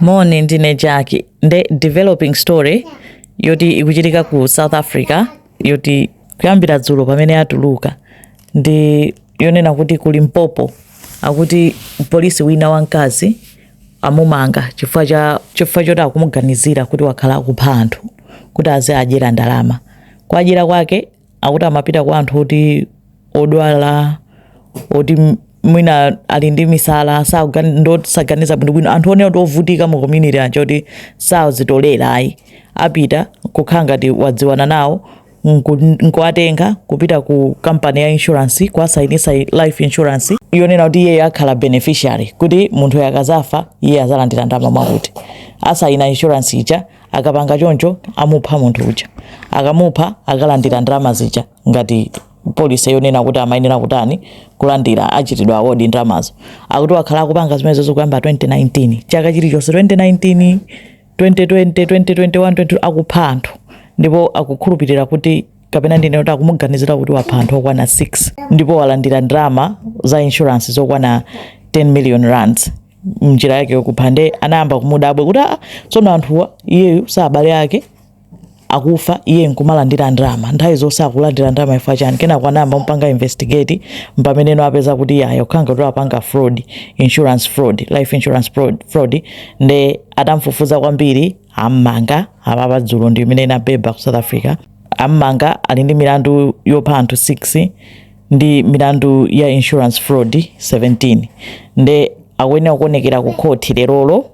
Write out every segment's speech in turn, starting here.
Morning ndine Jackie. The developing story yoti ikuchitika ku South Africa yoti kuyambira dzulo pamene atuluka ndi yonena kuti kuli Mpopo akuti polisi wina wamkazi amumanga chifukwa choti akumuganizira kuti wakhala akupha anthu kuti aze adyera ndalama. Kwa ajira kwake akuti amapita kwa anthu oti odwala oti mwina ali ndi misala saganiza bwino anthu one ovutika mu community anjo oti sazitolera ayi apita kukhala ngati wadziwana nawo nkuwatenga kupita ku company ya insurance kwasayinisa life insurance yonena kuti iye akhala beneficiary kuti munthu akazafa iye azalandira ndalama mwakuti asayina insurance ija akapanga choncho amupha munthu uja akamupha akalandira ndalama zija ngati polisi yonena kuti amayenera kutani kulandira achitidwa award ndalamazo akuti wakhala akupanga zimenezo zokuyamba 2019 chaka chilichonse 2019 2020 2021 20 akupha anthu ndipo akukhulupirira kuti kapena ndine kuti akumuganizira kuti wapha anthu okwana 6 ndipo walandira ndalama za insurance zokwana 10 million rands mnjira yake yokupha. Nde anayamba kumudabwe kuti tsono anthuwa iyeyu sabale ake akufa iye nkumalandira ndalama nthawi zonse akulandira ndalama ifa chani kenako anayamba mpanga investigate mpameneno apeza kuti yayo khanga kuti apanga fraud, insurance fraud, life insurance fraud. Nde atamfufuza kwambiri ammanga apapa dzulo ndi imene inabeba ku South Africa ammanga ali ndi milandu yopha anthu 6 ndi milandu ya insurance fraud 17. Nde akuyenera kuonekera ku court lerolo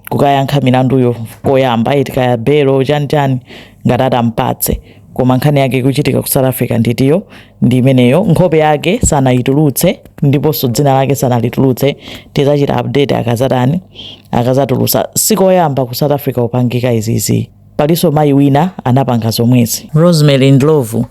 kukayankha milanduyo koyamba itikaya belo chani ngati atampatse koma nkhani yake kuchitika ku South Africa nditiyo ndi imeneyo. Nkhope yake sanayitulutse ndiponso dzina lake sanalitulutse. Tizachita update akazatulutsa sikoyamba ku South Africa upangika izizi. Palinso mayi wina anapanga zomwezi. Rosemary Ndlovu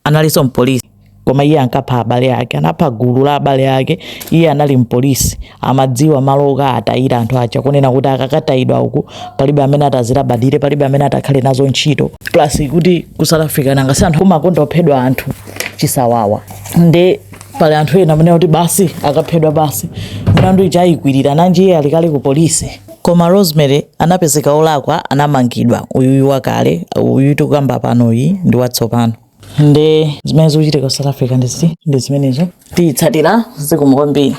analinso mpolisi koma iye ankapha abale ake, anapha gulu la abale ake. Iye anali mpolisi amadziwa malo okatayira anthu aja kunena kuti akakatayidwa uku palibe amene atazilabadire, palibe amene atakhale nazo ntchito. Plus kuti ku South Africa nangasi anthu kumakonda kuphedwa anthu chisawawa. Nde pali anthu ena amene kuti basi akaphedwa basi mlandu ija ayikwirira nanji iye alikali ku polisi. Koma Rosemary anapezeka olakwa anamangidwa. Uyu wakale uyu tikukamba panoyi ndi watsopano. Nde zimene zikuchitika ku South Africa ndi zimenezo tiyitsatira zikomo kwambiri.